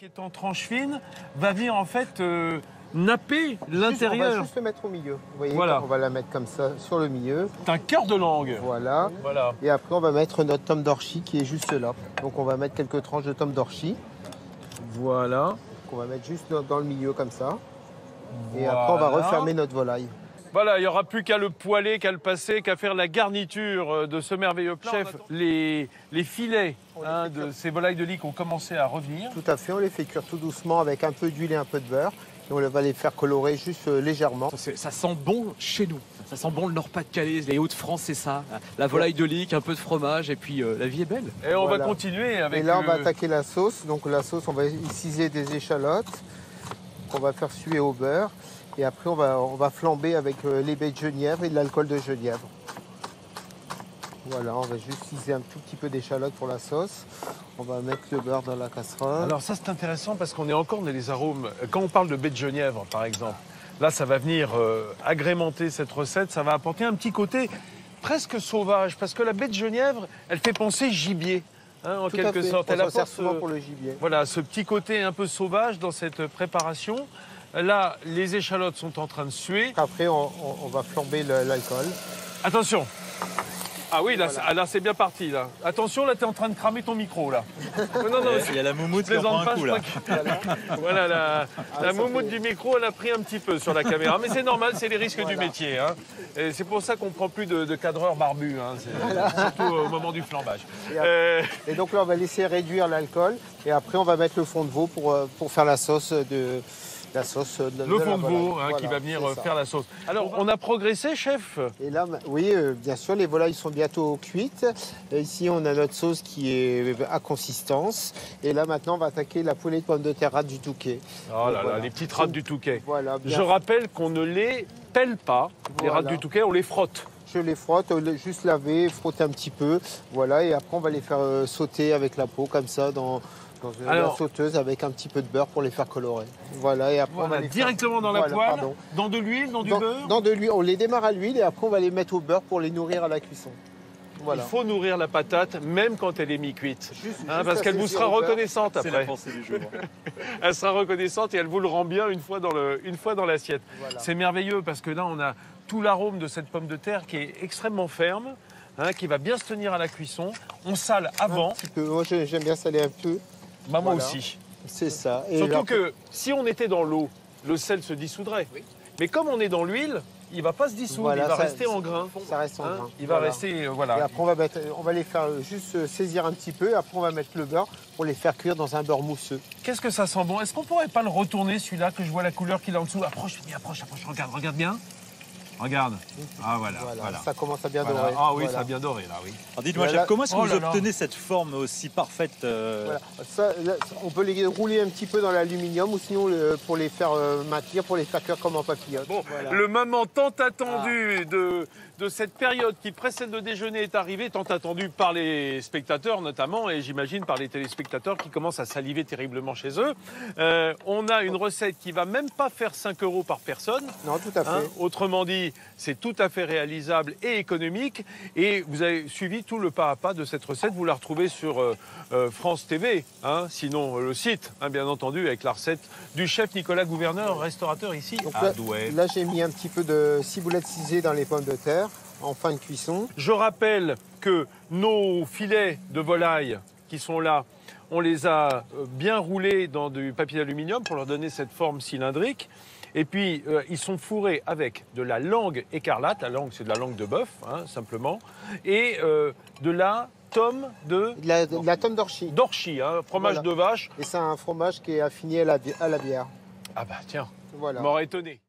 qui est en tranche fine va venir en fait napper l'intérieur. On va juste le mettre au milieu. Vous voyez, Voilà. on va la mettre comme ça sur le milieu. C'est un cœur de langue. Voilà. Voilà. Et après, on va mettre notre tome d'orchis qui est juste là. Donc, on va mettre quelques tranches de tome d'orchis Voilà. qu'on va mettre juste dans le milieu comme ça. Et après, on va refermer notre volaille. Voilà, il n'y aura plus qu'à le poêler, qu'à le passer, qu'à faire la garniture de ce merveilleux plat. Chef, les filets de ces volailles de Lique ont commencé à revenir. Tout à fait, on les fait cuire tout doucement avec un peu d'huile et un peu de beurre. Et on va les faire colorer juste légèrement. Ça sent bon chez nous. Ça sent bon le Nord-Pas-de-Calais, les Hauts-de-France, c'est ça. La volaille de Lique, un peu de fromage, et puis la vie est belle. Et on va continuer avec... Et là, on va attaquer la sauce. Donc la sauce, on va y ciseler des échalotes qu'on va faire suer au beurre. Et après, on va flamber avec les baies de genièvre et de l'alcool de genièvre. Voilà, on va juste ciseler un tout petit peu d'échalotes pour la sauce. On va mettre le beurre dans la casserole. Alors ça, c'est intéressant parce qu'on est encore dans les arômes. Quand on parle de baies de genièvre, par exemple, là, ça va venir agrémenter cette recette. Ça va apporter un petit côté presque sauvage parce que la baie de genièvre, elle fait penser gibier. En quelque sorte, elle apporte souvent pour le gibier. Voilà, ce petit côté un peu sauvage dans cette préparation. Là, les échalotes sont en train de suer. Après, on va flamber l'alcool. Attention. Ah oui, là, Voilà. là c'est bien parti. Là. Attention, là, tu es en train de cramer ton micro. Là. Non, Il y a la moumoute qui en prend un coup, là. Voilà, la moumoute du micro, elle a pris un petit peu sur la caméra. Mais c'est normal, c'est les risques du métier. Hein. Et c'est pour ça qu'on ne prend plus de cadreurs barbus, hein. Surtout au moment du flambage. Et donc là, on va laisser réduire l'alcool. Et après, on va mettre le fond de veau pour faire la sauce de... Le fond de veau qui va venir faire la sauce. Alors, on a progressé, chef? Et là, oui, bien sûr, les volailles sont bientôt cuites. Ici, on a notre sauce qui est à consistance. Et là, maintenant, on va attaquer la poêlée de pommes de terre rate du Touquet. Oh là là, les petites rates du Touquet. Voilà, Je rappelle qu'on ne les pèle pas, les rates du Touquet, on les frotte. Je les frotte, juste laver, frotter un petit peu. Voilà, et après, on va les faire sauter avec la peau, comme ça, dans une sauteuse avec un petit peu de beurre pour les faire colorer. Voilà, et après on va les directement dans la poêle, dans de l'huile, dans du beurre. Dans de l'huile, on les démarre à l'huile et après on va les mettre au beurre pour les nourrir à la cuisson. Voilà. Il faut nourrir la patate même quand elle est mi-cuite, parce qu'elle vous sera reconnaissante après. C'est la pensée du jour. Elle sera reconnaissante et elle vous le rend bien une fois dans l'assiette. Voilà. C'est merveilleux parce que là on a tout l'arôme de cette pomme de terre qui est extrêmement ferme, qui va bien se tenir à la cuisson. On sale avant. Un petit peu. Moi j'aime bien saler un peu. Moi aussi. C'est ça. Et surtout que si on était dans l'eau, le sel se dissoudrait. Oui. Mais comme on est dans l'huile, il ne va pas se dissoudre, il va rester en grain. Ça reste en grain. Il va rester, voilà. Et après, on va les faire juste saisir un petit peu. Et après, on va mettre le beurre pour les faire cuire dans un beurre mousseux. Qu'est-ce que ça sent bon? Est-ce qu'on ne pourrait pas le retourner, celui-là, que je vois la couleur qu'il a en dessous? Approche, regarde bien. Regarde. Ah voilà. Ça commence à bien dorer. Ah oui, ça a bien doré là, oui. Dites-moi, chef, comment est-ce que vous obtenez cette forme aussi parfaite Voilà. On peut les rouler un petit peu dans l'aluminium ou sinon pour les faire maintenir, pour les faire cuire comme en papillote. Bon, le moment tant attendu de cette période qui précède le déjeuner est arrivé, tant attendu par les spectateurs notamment, et j'imagine par les téléspectateurs qui commencent à saliver terriblement chez eux. On a une recette qui va même pas faire 5 € par personne. Non, tout à fait. Autrement dit, c'est tout à fait réalisable et économique. Et vous avez suivi tout le pas à pas de cette recette. Vous la retrouvez sur France TV, sinon le site, bien entendu, avec la recette du chef Nicolas Gouverneur, restaurateur ici à Douai. Là, j'ai mis un petit peu de ciboulette cisée dans les pommes de terre en fin de cuisson. Je rappelle que nos filets de volaille qui sont là, on les a bien roulés dans du papier d'aluminium pour leur donner cette forme cylindrique. Et puis, ils sont fourrés avec de la langue écarlate. La langue, c'est de la langue de bœuf, simplement. Et de la tome de... La tome d'orchis. D'orchis, fromage de vache. Et c'est un fromage qui est affiné à la bière. Ah bah tiens, voilà. m'aurait étonné.